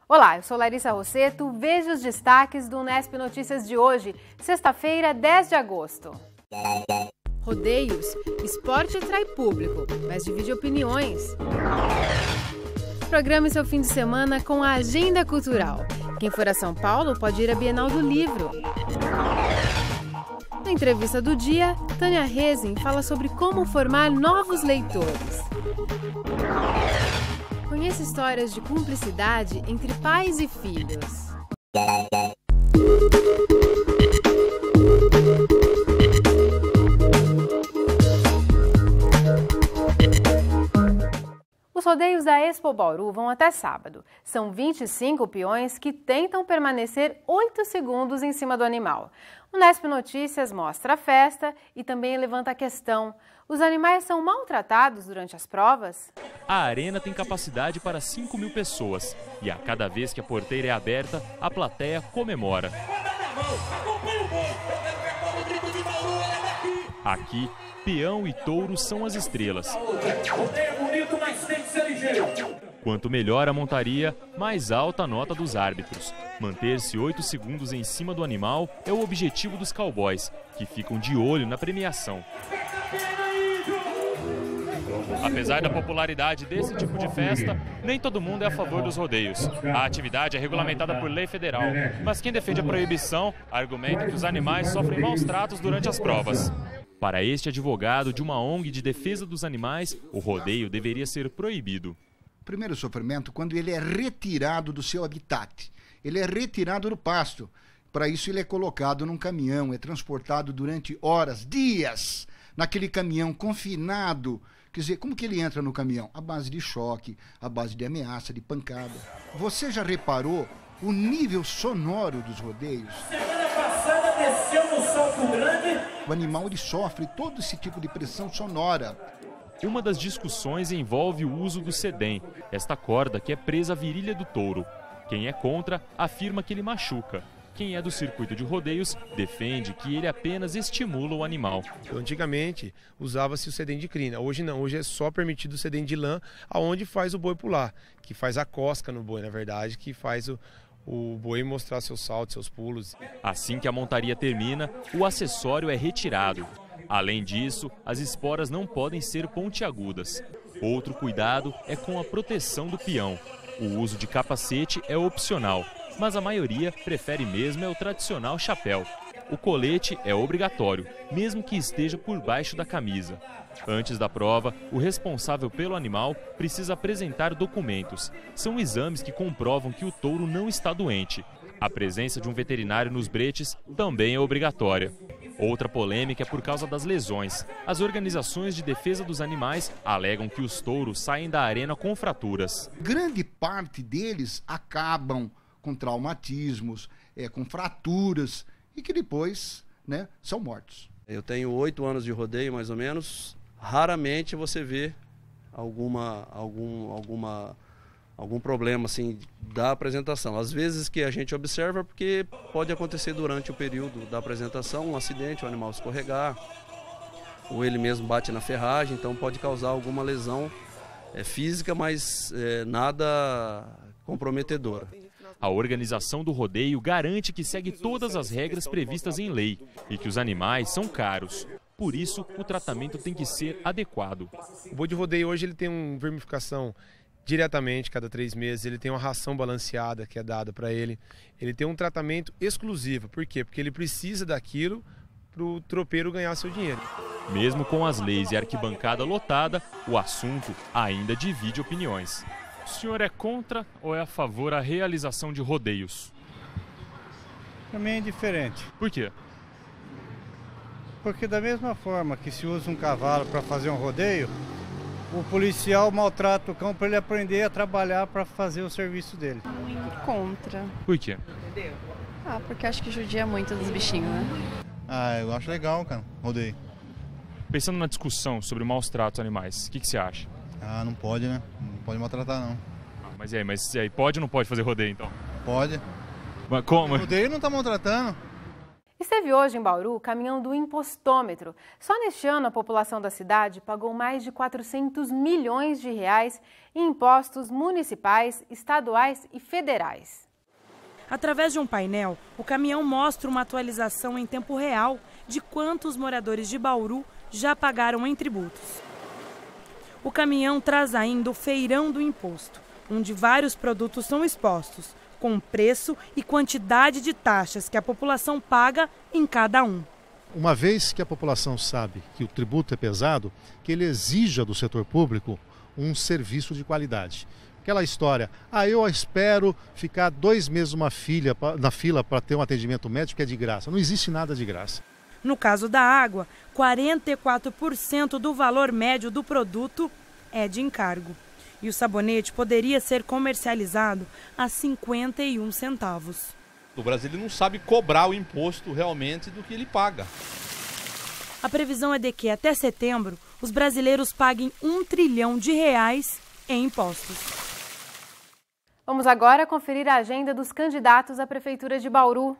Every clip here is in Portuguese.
Olá, eu sou Larissa Rosseto, veja os destaques do Unesp Notícias de hoje, sexta-feira, 10 de agosto. Rodeios, esporte atrai público, mas divide opiniões. Programe seu fim de semana com a Agenda Cultural. Quem for a São Paulo pode ir à Bienal do Livro. Na entrevista do dia, Tânia Rezin fala sobre como formar novos leitores. Conheça histórias de cumplicidade entre pais e filhos. Os rodeios da Expo Bauru vão até sábado. São 25 peões que tentam permanecer 8 segundos em cima do animal. O Unesp Notícias mostra a festa e também levanta a questão: os animais são maltratados durante as provas? A arena tem capacidade para 5.000 pessoas e a cada vez que a porteira é aberta, a plateia comemora. Aqui, peão e touro são as estrelas. Quanto melhor a montaria, mais alta a nota dos árbitros. Manter-se 8 segundos em cima do animal é o objetivo dos cowboys, que ficam de olho na premiação. Apesar da popularidade desse tipo de festa, nem todo mundo é a favor dos rodeios. A atividade é regulamentada por lei federal, mas quem defende a proibição argumenta que os animais sofrem maus tratos durante as provas. Para este advogado de uma ONG de defesa dos animais, o rodeio deveria ser proibido. O primeiro sofrimento quando ele é retirado do seu habitat, ele é retirado do pasto. Para isso ele é colocado num caminhão, é transportado durante horas, dias, naquele caminhão confinado. Quer dizer, como que ele entra no caminhão? À base de choque, à base de ameaça, de pancada. Você já reparou o nível sonoro dos rodeios? Semana passada desceu no Salto Grande. O animal ele sofre todo esse tipo de pressão sonora. Uma das discussões envolve o uso do sedem, esta corda que é presa à virilha do touro. Quem é contra afirma que ele machuca. Quem é do circuito de rodeios defende que ele apenas estimula o animal. Antigamente usava-se o sedem de crina, hoje não, hoje é só permitido o sedem de lã, aonde faz o boi pular, que faz a cosca no boi, na verdade, que faz o boi mostrar seus saltos, seus pulos. Assim que a montaria termina, o acessório é retirado. Além disso, as esporas não podem ser pontiagudas. Outro cuidado é com a proteção do peão. O uso de capacete é opcional, mas a maioria prefere mesmo o tradicional chapéu. O colete é obrigatório, mesmo que esteja por baixo da camisa. Antes da prova, o responsável pelo animal precisa apresentar documentos. São exames que comprovam que o touro não está doente. A presença de um veterinário nos bretes também é obrigatória. Outra polêmica é por causa das lesões. As organizações de defesa dos animais alegam que os touros saem da arena com fraturas. Grande parte deles acabam com traumatismos, com fraturas e que depois, são mortos. Eu tenho 8 anos de rodeio, mais ou menos. Raramente você vê algum problema assim da apresentação. Às vezes que a gente observa porque pode acontecer durante o período da apresentação, um acidente, o animal escorregar, ou ele mesmo bate na ferragem, então pode causar alguma lesão física, mas nada comprometedora. A organização do rodeio garante que segue todas as regras previstas em lei e que os animais são caros. Por isso, o tratamento tem que ser adequado. O boi de rodeio hoje ele tem uma vermificação diretamente, cada 3 meses, ele tem uma ração balanceada que é dada para ele. Ele tem um tratamento exclusivo. Por quê? Porque ele precisa daquilo para o tropeiro ganhar seu dinheiro. Mesmo com as leis e a arquibancada lotada, o assunto ainda divide opiniões. O senhor é contra ou é a favor da realização de rodeios? Para mim é indiferente. Por quê? Porque da mesma forma que se usa um cavalo para fazer um rodeio, o policial maltrata o cão para ele aprender a trabalhar para fazer o serviço dele. Contra. Por quê? Porque acho que judia muito dos bichinhos, né? Eu acho legal, cara, rodeio. Pensando na discussão sobre maus tratos animais, o que você acha? Não pode, né? Não pode maltratar, não. Mas e aí, pode ou não pode fazer rodeio, então? Pode. Mas como? O rodeio não tá maltratando. Esteve hoje em Bauru o caminhão do impostômetro. Só neste ano, a população da cidade pagou mais de 400 milhões de reais em impostos municipais, estaduais e federais. Através de um painel, o caminhão mostra uma atualização em tempo real de quantos moradores de Bauru já pagaram em tributos. O caminhão traz ainda o feirão do imposto, onde vários produtos são expostos, com preço e quantidade de taxas que a população paga em cada um. Uma vez que a população sabe que o tributo é pesado, que ele exija do setor público um serviço de qualidade. Aquela história, eu espero ficar 2 meses na fila para ter um atendimento médico, é de graça. Não existe nada de graça. No caso da água, 44% do valor médio do produto é de encargo. E o sabonete poderia ser comercializado a 51 centavos. O brasileiro não sabe cobrar o imposto realmente do que ele paga. A previsão é de que até setembro os brasileiros paguem R$1 trilhão em impostos. Vamos agora conferir a agenda dos candidatos à Prefeitura de Bauru.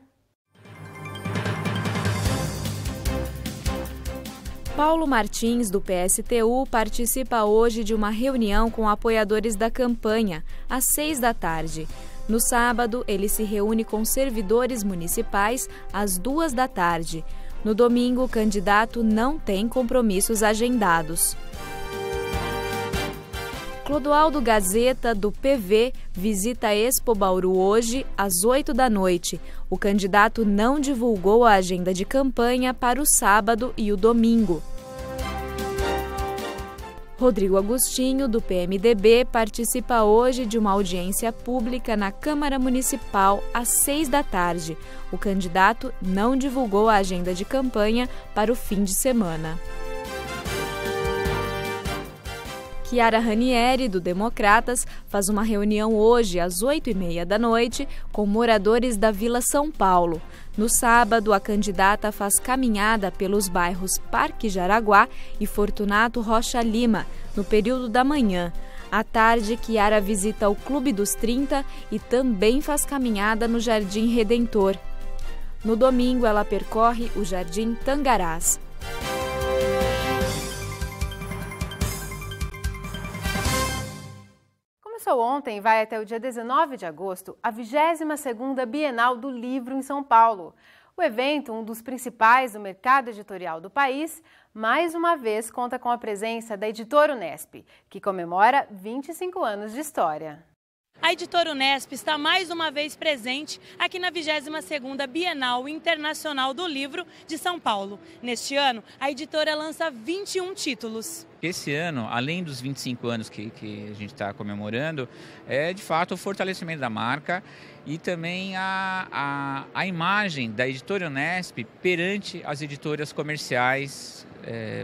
Paulo Martins, do PSTU, participa hoje de uma reunião com apoiadores da campanha, às 6 da tarde. No sábado, ele se reúne com servidores municipais, às 2 da tarde. No domingo, o candidato não tem compromissos agendados. Clodoaldo Gazeta, do PV, visita a Expo Bauru hoje, às 8 da noite. O candidato não divulgou a agenda de campanha para o sábado e o domingo. Rodrigo Agostinho, do PMDB, participa hoje de uma audiência pública na Câmara Municipal, às 6 da tarde. O candidato não divulgou a agenda de campanha para o fim de semana. Chiara Ranieri, do Democratas, faz uma reunião hoje às 8h30 da noite com moradores da Vila São Paulo. No sábado, a candidata faz caminhada pelos bairros Parque Jaraguá e Fortunato Rocha Lima, no período da manhã. À tarde, Chiara visita o Clube dos 30 e também faz caminhada no Jardim Redentor. No domingo, ela percorre o Jardim Tangarás. Começou ontem e vai até o dia 19 de agosto a 22ª Bienal do Livro em São Paulo. O evento, um dos principais do mercado editorial do país, mais uma vez conta com a presença da Editora Unesp, que comemora 25 anos de história. A Editora Unesp está mais uma vez presente aqui na 22ª Bienal Internacional do Livro de São Paulo. Neste ano, a editora lança 21 títulos. Esse ano, além dos 25 anos que a gente está comemorando, é de fato o fortalecimento da marca e também a imagem da Editora Unesp perante as editoras comerciais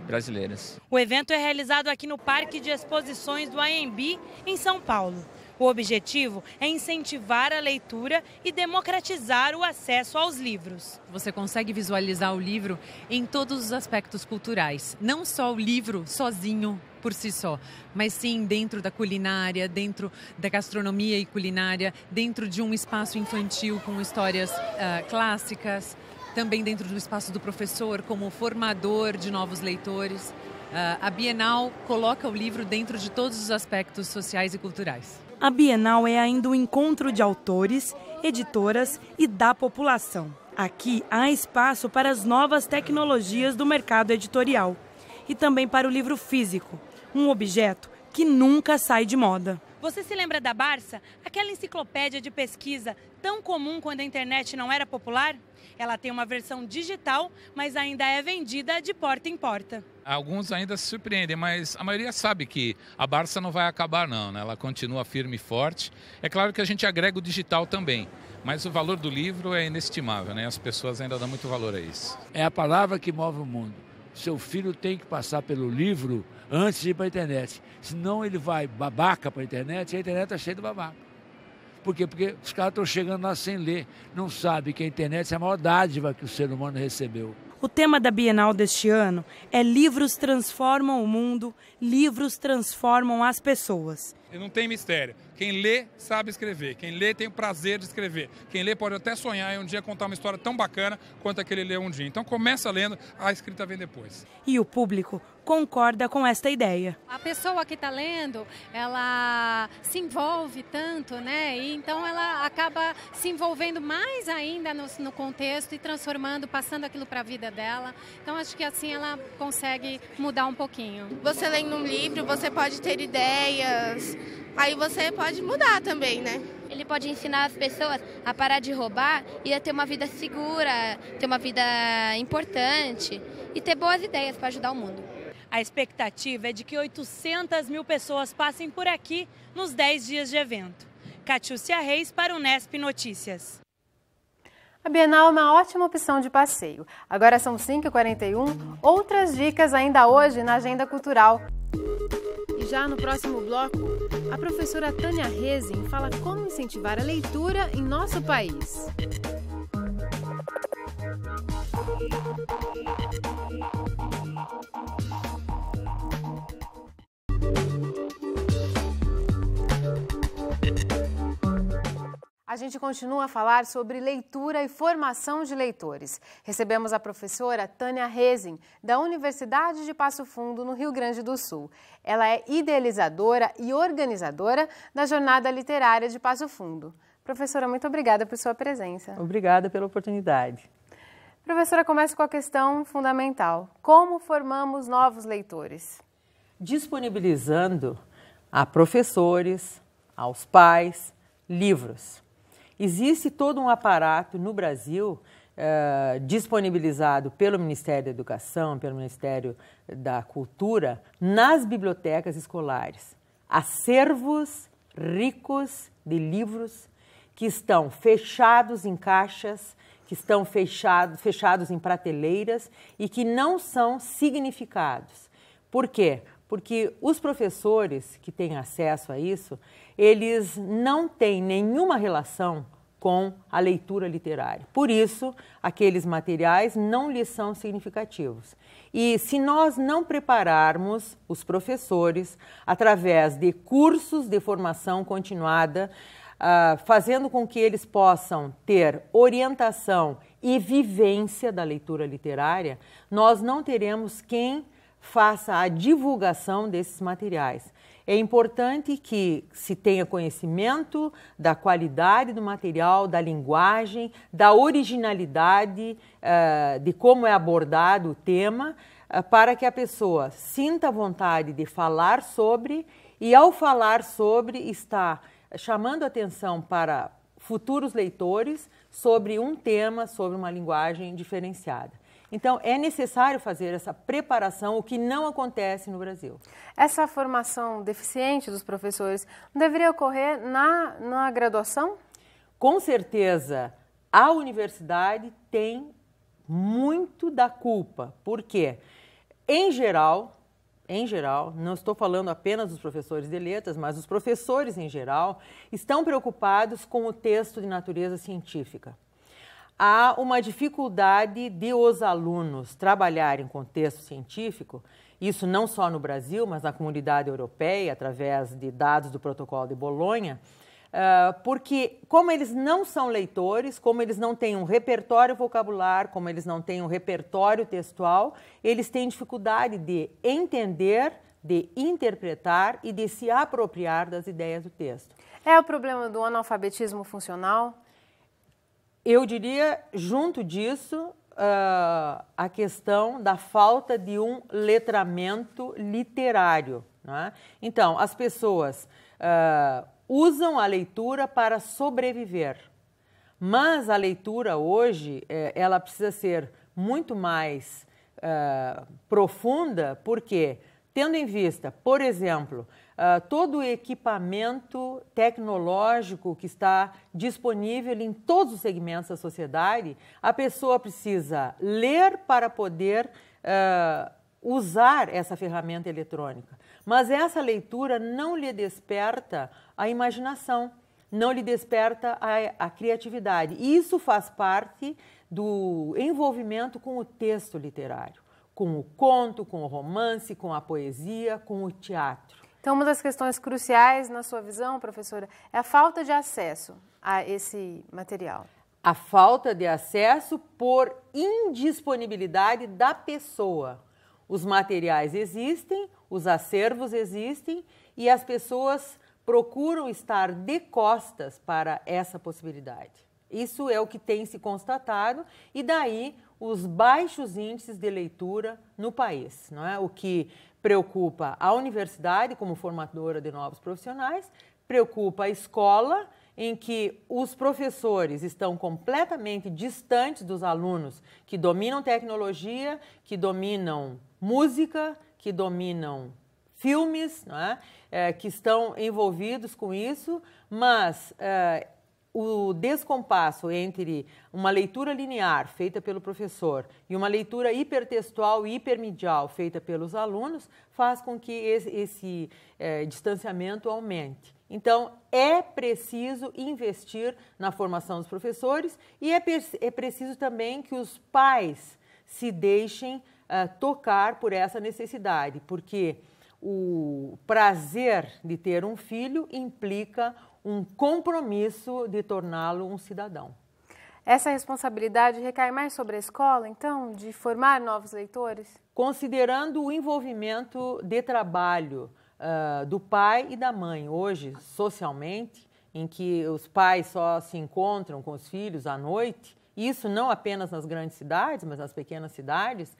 brasileiras. O evento é realizado aqui no Parque de Exposições do AMB, em São Paulo. O objetivo é incentivar a leitura e democratizar o acesso aos livros. Você consegue visualizar o livro em todos os aspectos culturais, não só o livro sozinho por si só, mas sim dentro da culinária, dentro da gastronomia e culinária, dentro de um espaço infantil com histórias clássicas, também dentro do espaço do professor como formador de novos leitores. A Bienal coloca o livro dentro de todos os aspectos sociais e culturais. A Bienal é ainda um encontro de autores, editoras e da população. Aqui há espaço para as novas tecnologias do mercado editorial e também para o livro físico, um objeto que nunca sai de moda. Você se lembra da Barça? Aquela enciclopédia de pesquisa tão comum quando a internet não era popular? Ela tem uma versão digital, mas ainda é vendida de porta em porta. Alguns ainda se surpreendem, mas a maioria sabe que a Barça não vai acabar não, né? Ela continua firme e forte. É claro que a gente agrega o digital também, mas o valor do livro é inestimável, né? As pessoas ainda dão muito valor a isso. É a palavra que move o mundo. Seu filho tem que passar pelo livro antes de ir para a internet. Senão ele vai babaca para a internet e a internet está cheia de babaca. Por quê? Porque os caras estão chegando lá sem ler. Não sabem que a internet é a maior dádiva que o ser humano recebeu. O tema da Bienal deste ano é Livros transformam o mundo, livros transformam as pessoas. não tem mistério. Quem lê sabe escrever. Quem lê tem o prazer de escrever. Quem lê pode até sonhar em um dia contar uma história tão bacana quanto a que ele leu um dia. Então começa lendo, a escrita vem depois. E o público concorda com esta ideia. A pessoa que está lendo, ela se envolve tanto, né? E então ela acaba se envolvendo mais ainda no contexto e transformando, passando aquilo para a vida dela. Então acho que assim ela consegue mudar um pouquinho. Você lendo um livro, você pode ter ideias, aí você pode mudar também, né? Ele pode ensinar as pessoas a parar de roubar e a ter uma vida segura, ter uma vida importante e ter boas ideias para ajudar o mundo. A expectativa é de que 800 mil pessoas passem por aqui nos 10 dias de evento. Catiúcia Reis para o Unesp Notícias. A Bienal é uma ótima opção de passeio. Agora são 5h41, outras dicas ainda hoje na agenda cultural. E já no próximo bloco, a professora Tânia Rezin fala como incentivar a leitura em nosso país. A gente continua a falar sobre leitura e formação de leitores. Recebemos a professora Tânia Rezin, da Universidade de Passo Fundo, no Rio Grande do Sul. Ela é idealizadora e organizadora da Jornada Literária de Passo Fundo. Professora, muito obrigada por sua presença. Obrigada pela oportunidade. Professora, começa com a questão fundamental. Como formamos novos leitores? Disponibilizando a professores, aos pais, livros. Existe todo um aparato no Brasil disponibilizado pelo Ministério da Educação, pelo Ministério da Cultura, nas bibliotecas escolares. Acervos ricos de livros que estão fechados em caixas, que estão fechados em prateleiras e que não são significados. Por quê? Porque os professores que têm acesso a isso, eles não têm nenhuma relação com a leitura literária. Por isso, aqueles materiais não lhes são significativos. E se nós não prepararmos os professores através de cursos de formação continuada, fazendo com que eles possam ter orientação e vivência da leitura literária, nós não teremos quem faça a divulgação desses materiais. É importante que se tenha conhecimento da qualidade do material, da linguagem, da originalidade, de como é abordado o tema, para que a pessoa sinta vontade de falar sobre e, ao falar sobre, está chamando atenção para futuros leitores sobre um tema, sobre uma linguagem diferenciada. Então, é necessário fazer essa preparação, o que não acontece no Brasil. Essa formação deficiente dos professores não deveria ocorrer na graduação? Com certeza, a universidade tem muito da culpa. Por quê? Em geral, não estou falando apenas dos professores de letras, mas os professores em geral estão preocupados com o texto de natureza científica. Há uma dificuldade de os alunos trabalharem com texto científico, isso não só no Brasil, mas na comunidade europeia, através de dados do Protocolo de Bolonha, porque como eles não são leitores, como eles não têm um repertório vocabular, como eles não têm um repertório textual, eles têm dificuldade de entender, de interpretar e de se apropriar das ideias do texto. É o problema do analfabetismo funcional? Eu diria, junto disso, a questão da falta de um letramento literário, né? Então, as pessoas usam a leitura para sobreviver, mas a leitura hoje, ela precisa ser muito mais profunda, porque, tendo em vista, por exemplo, todo o equipamento tecnológico que está disponível em todos os segmentos da sociedade, a pessoa precisa ler para poder usar essa ferramenta eletrônica. Mas essa leitura não lhe desperta a imaginação, não lhe desperta a criatividade. E isso faz parte do envolvimento com o texto literário, com o conto, com o romance, com a poesia, com o teatro. Então, uma das questões cruciais, na sua visão, professora, é a falta de acesso a esse material. A falta de acesso por indisponibilidade da pessoa. Os materiais existem, os acervos existem e as pessoas procuram estar de costas para essa possibilidade. Isso é o que tem se constatado e daí os baixos índices de leitura no país, não é? O que preocupa a universidade como formadora de novos profissionais, preocupa a escola, em que os professores estão completamente distantes dos alunos que dominam tecnologia, que dominam música, que dominam filmes, não é? Que estão envolvidos com isso, mas o descompasso entre uma leitura linear feita pelo professor e uma leitura hipertextual e hipermedial feita pelos alunos faz com que esse distanciamento aumente. Então, é preciso investir na formação dos professores e é preciso também que os pais se deixem tocar por essa necessidade, porque o prazer de ter um filho implica um compromisso de torná-lo um cidadão. Essa responsabilidade recai mais sobre a escola, então, de formar novos leitores? Considerando o envolvimento de trabalho do pai e da mãe, hoje, socialmente, em que os pais só se encontram com os filhos à noite, isso não apenas nas grandes cidades, mas nas pequenas cidades,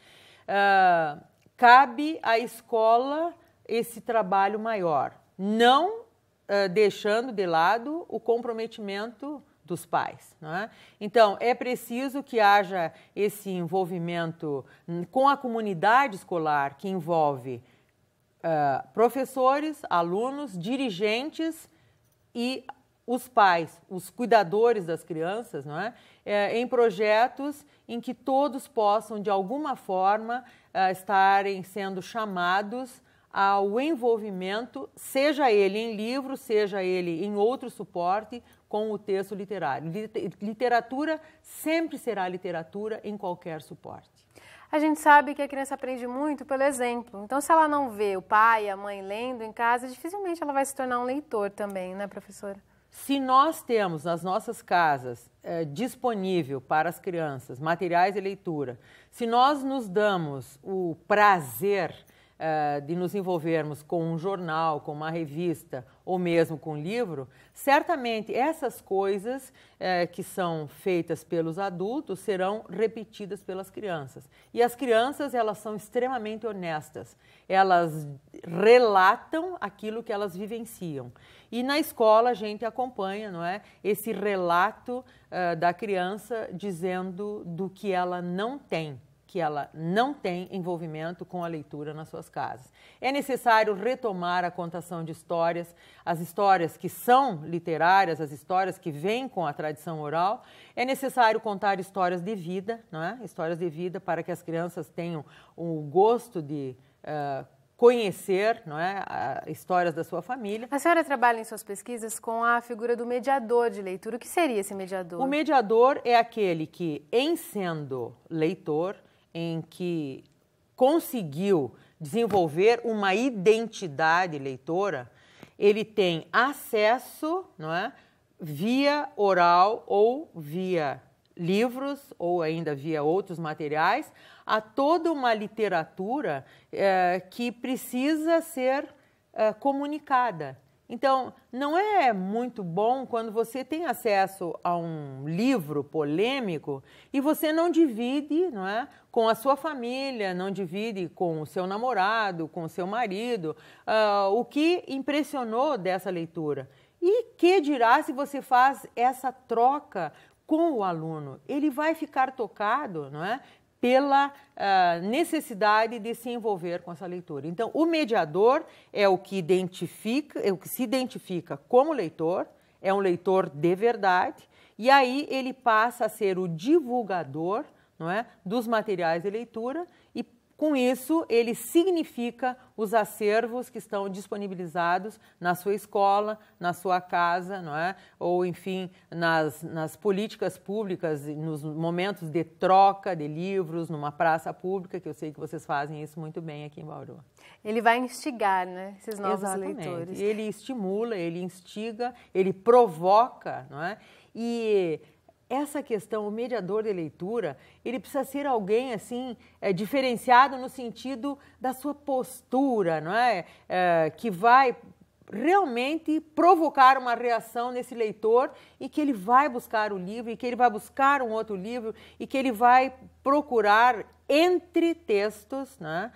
cabe à escola esse trabalho maior, não deixando de lado o comprometimento dos pais, não é? Então, é preciso que haja esse envolvimento com a comunidade escolar, que envolve professores, alunos, dirigentes e os pais, os cuidadores das crianças, não é? Em projetos em que todos possam, de alguma forma, estarem sendo chamados ao envolvimento, seja ele em livro, seja ele em outro suporte, com o texto literário. Literatura sempre será literatura em qualquer suporte. A gente sabe que a criança aprende muito pelo exemplo. Então, se ela não vê o pai e a mãe lendo em casa, dificilmente ela vai se tornar um leitor também, né, professora? Se nós temos nas nossas casas disponível para as crianças materiais de leitura, se nós nos damos o prazer de nos envolvermos com um jornal, com uma revista ou mesmo com um livro, certamente essas coisas que são feitas pelos adultos serão repetidas pelas crianças. E as crianças, elas são extremamente honestas. Elas relatam aquilo que elas vivenciam. E na escola a gente acompanha, não é, esse relato da criança dizendo do que ela não tem, que ela não tem envolvimento com a leitura nas suas casas. É necessário retomar a contação de histórias, as histórias que são literárias, as histórias que vêm com a tradição oral. É necessário contar histórias de vida, não é? Histórias de vida para que as crianças tenham o gosto de conhecer, não é, histórias da sua família. A senhora trabalha em suas pesquisas com a figura do mediador de leitura. O que seria esse mediador? O mediador é aquele que, em sendo leitor, em que conseguiu desenvolver uma identidade leitora, ele tem acesso, não é, via oral ou via livros ou ainda via outros materiais, a toda uma literatura que precisa ser comunicada. Então, não é muito bom quando você tem acesso a um livro polêmico e você não divide, não é, com a sua família, não divide com o seu namorado, com o seu marido, o que impressionou dessa leitura. E que dirá se você faz essa troca com o aluno? Ele vai ficar tocado, não é, pela necessidade de se envolver com essa leitura. Então, o mediador é o que se identifica como leitor, é um leitor de verdade, e aí ele passa a ser o divulgador, não é, dos materiais de leitura e Com isso, ele significa os acervos que estão disponibilizados na sua escola, na sua casa, não é? Ou, enfim, nas políticas públicas, nos momentos de troca de livros, numa praça pública, que eu sei que vocês fazem isso muito bem aqui em Bauru. Ele vai instigar, né, esses novos Exatamente. leitores. Ele estimula, ele instiga, ele provoca, não é? E essa questão, o mediador de leitura, ele precisa ser alguém assim diferenciado no sentido da sua postura, não é? Que vai realmente provocar uma reação nesse leitor e que ele vai buscar o livro, e que ele vai buscar um outro livro, e que ele vai procurar entre textos, né?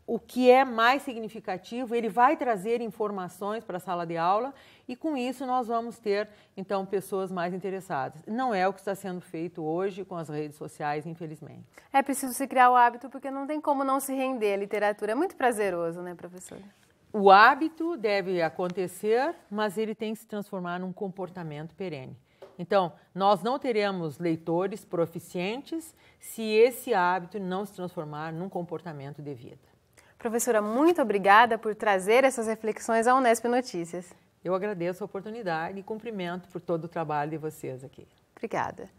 O que é mais significativo, ele vai trazer informações para a sala de aula e com isso nós vamos ter, então, pessoas mais interessadas. Não é o que está sendo feito hoje com as redes sociais, infelizmente. É preciso se criar o hábito porque não tem como não se render à literatura. É muito prazeroso, né, professora? O hábito deve acontecer, mas ele tem que se transformar num comportamento perene. Então, nós não teremos leitores proficientes se esse hábito não se transformar num comportamento de vida. Professora, muito obrigada por trazer essas reflexões ao Unesp Notícias. Eu agradeço a oportunidade e cumprimento por todo o trabalho de vocês aqui. Obrigada.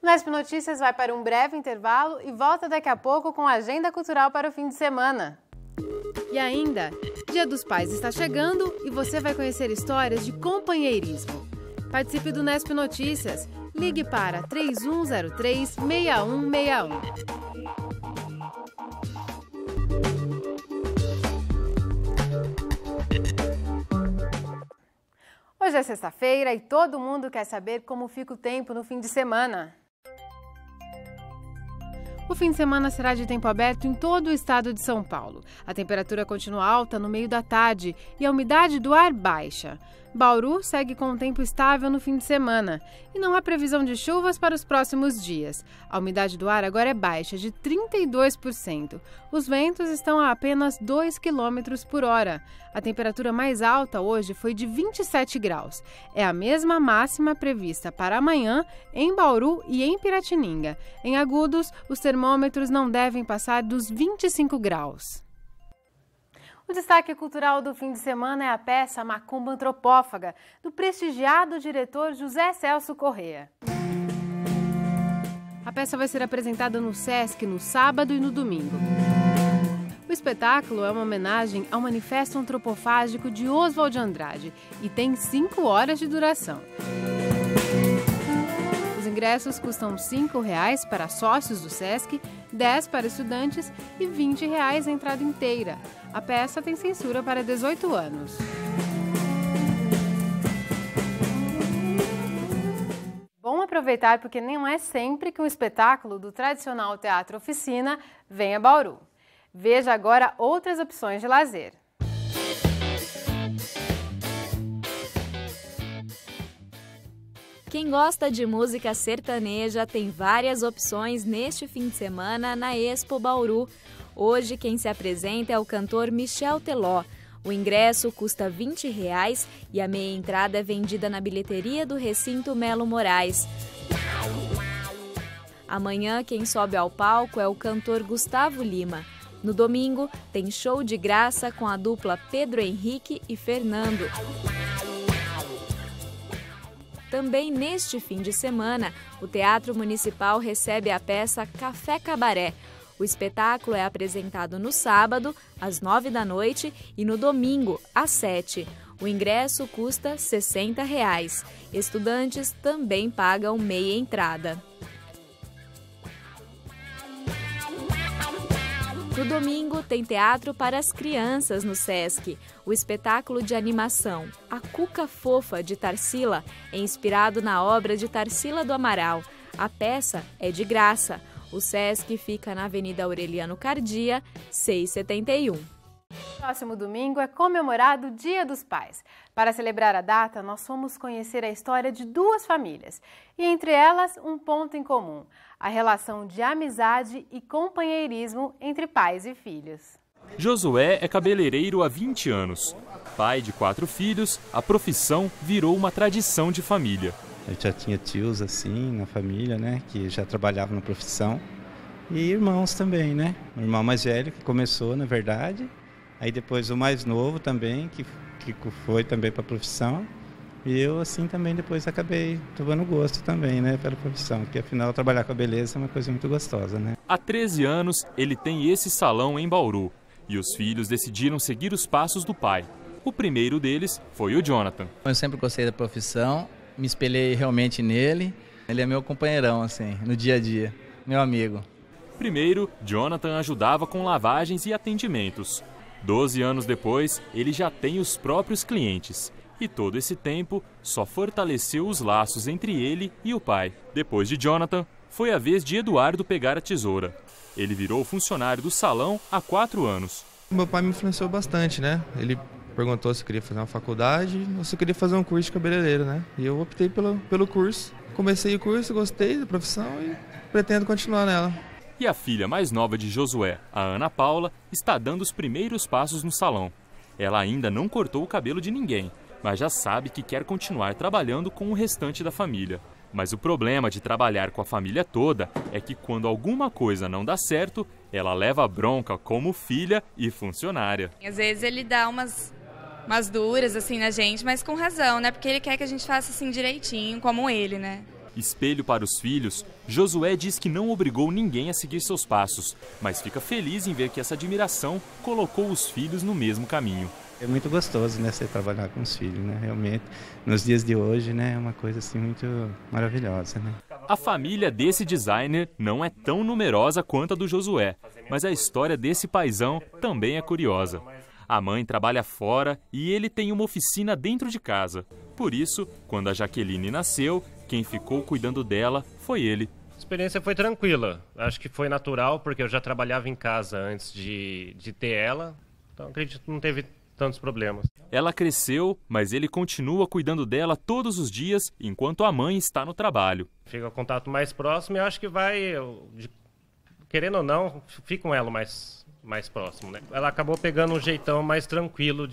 O Unesp Notícias vai para um breve intervalo e volta daqui a pouco com a agenda cultural para o fim de semana. E ainda, Dia dos Pais está chegando e você vai conhecer histórias de companheirismo. Participe do Unesp Notícias. Ligue para 3103-6161. Hoje é sexta-feira e todo mundo quer saber como fica o tempo no fim de semana. O fim de semana será de tempo aberto em todo o estado de São Paulo. A temperatura continua alta no meio da tarde e a umidade do ar baixa. Bauru segue com um tempo estável no fim de semana e não há previsão de chuvas para os próximos dias. A umidade do ar agora é baixa, de 32%. Os ventos estão a apenas 2 km por hora. A temperatura mais alta hoje foi de 27 graus. É a mesma máxima prevista para amanhã em Bauru e em Piratininga. Em Agudos, os termômetros não devem passar dos 25 graus. O destaque cultural do fim de semana é a peça Macumba Antropófaga, do prestigiado diretor José Celso Corrêa. A peça vai ser apresentada no Sesc no sábado e no domingo. O espetáculo é uma homenagem ao Manifesto Antropofágico de Oswald de Andrade e tem 5 horas de duração. Os ingressos custam R$ 5,00 para sócios do Sesc, R$ 10,00 para estudantes e R$ 20,00 a entrada inteira. A peça tem censura para 18 anos. Bom aproveitar porque não é sempre que um espetáculo do tradicional Teatro Oficina vem a Bauru. Veja agora outras opções de lazer. Quem gosta de música sertaneja tem várias opções neste fim de semana na Expo Bauru. Hoje quem se apresenta é o cantor Michel Teló. O ingresso custa R$ 20,00 e a meia entrada é vendida na bilheteria do recinto Melo Moraes. Amanhã quem sobe ao palco é o cantor Gustavo Lima. No domingo tem show de graça com a dupla Pedro Henrique e Fernando. Também neste fim de semana, o Teatro Municipal recebe a peça Café Cabaré. O espetáculo é apresentado no sábado, às 9h, e no domingo, às 7h. O ingresso custa R$ 60,00. Estudantes também pagam meia entrada. No domingo, tem teatro para as crianças no Sesc. O espetáculo de animação A Cuca Fofa, de Tarsila, é inspirado na obra de Tarsila do Amaral. A peça é de graça. O Sesc fica na Avenida Aureliano Cardia, 671. Próximo domingo é comemorado o Dia dos Pais. Para celebrar a data, nós fomos conhecer a história de 2 famílias. E entre elas, um ponto em comum: a relação de amizade e companheirismo entre pais e filhos. Josué é cabeleireiro há 20 anos. Pai de 4 filhos, a profissão virou uma tradição de família. Eu já tinha tios assim na família, né, que já trabalhavam na profissão. E irmãos também, né? O irmão mais velho que começou, na verdade. Aí depois o mais novo também, que foi também para a profissão. E eu, assim, também depois acabei tomando gosto também, né, pela profissão. Porque, afinal, trabalhar com a beleza é uma coisa muito gostosa, né? Há 13 anos, ele tem esse salão em Bauru. E os filhos decidiram seguir os passos do pai. O primeiro deles foi o Jonathan. Eu sempre gostei da profissão, me espelhei realmente nele. Ele é meu companheirão, assim, no dia a dia, meu amigo. Primeiro, Jonathan ajudava com lavagens e atendimentos. 12 anos depois, ele já tem os próprios clientes. E todo esse tempo só fortaleceu os laços entre ele e o pai. Depois de Jonathan, foi a vez de Eduardo pegar a tesoura. Ele virou funcionário do salão há 4 anos. Meu pai me influenciou bastante, né? Ele perguntou se queria fazer uma faculdade ou se queria fazer um curso de cabeleireiro, né? E eu optei pelo curso. Comecei o curso, gostei da profissão e pretendo continuar nela. E a filha mais nova de Josué, a Ana Paula, está dando os primeiros passos no salão. Ela ainda não cortou o cabelo de ninguém, mas já sabe que quer continuar trabalhando com o restante da família. Mas o problema de trabalhar com a família toda é que quando alguma coisa não dá certo, ela leva a bronca como filha e funcionária. Às vezes ele dá umas duras assim na gente, mas com razão, né? Porque ele quer que a gente faça assim direitinho, como ele, né? Espelho para os filhos, Josué diz que não obrigou ninguém a seguir seus passos, mas fica feliz em ver que essa admiração colocou os filhos no mesmo caminho. É muito gostoso, né, você trabalhar com os filhos, né? Realmente, nos dias de hoje, né, é uma coisa assim muito maravilhosa, né? A família desse designer não é tão numerosa quanto a do Josué, mas a história desse paizão também é curiosa. A mãe trabalha fora e ele tem uma oficina dentro de casa. Por isso, quando a Jaqueline nasceu, quem ficou cuidando dela foi ele. A experiência foi tranquila. Acho que foi natural, porque eu já trabalhava em casa antes de ter ela. Então, acredito que não teve tantos problemas. Ela cresceu, mas ele continua cuidando dela todos os dias, enquanto a mãe está no trabalho. Fica o contato mais próximo e acho que vai, querendo ou não, fica com ela mais próximo, né? Ela acabou pegando um jeitão mais tranquilo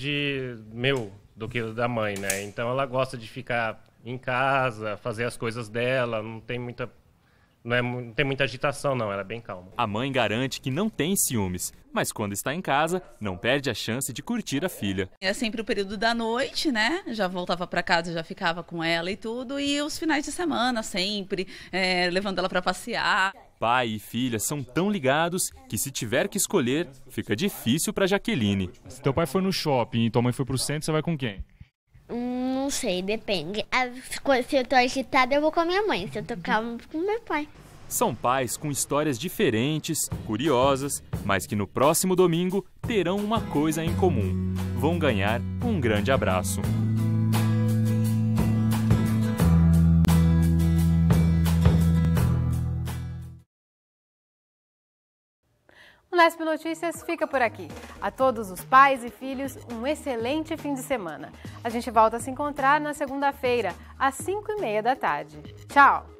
do que da mãe, né? Então ela gosta de ficar em casa, fazer as coisas dela, não tem muita agitação não, ela é bem calma. A mãe garante que não tem ciúmes, mas quando está em casa, não perde a chance de curtir a filha. É sempre o período da noite, né? Já voltava para casa, já ficava com ela e tudo, e os finais de semana sempre, levando ela para passear. Pai e filha são tão ligados que se tiver que escolher, fica difícil para Jaqueline. Se teu pai foi no shopping e tua mãe foi pro centro, você vai com quem? Não sei, depende. Se eu tô agitada, eu vou com a minha mãe. Se eu tô calma, eu vou com meu pai. São pais com histórias diferentes, curiosas, mas que no próximo domingo terão uma coisa em comum. Vão ganhar um grande abraço. O Unesp Notícias fica por aqui. A todos os pais e filhos, um excelente fim de semana. A gente volta a se encontrar na segunda-feira, às 5h30 da tarde. Tchau!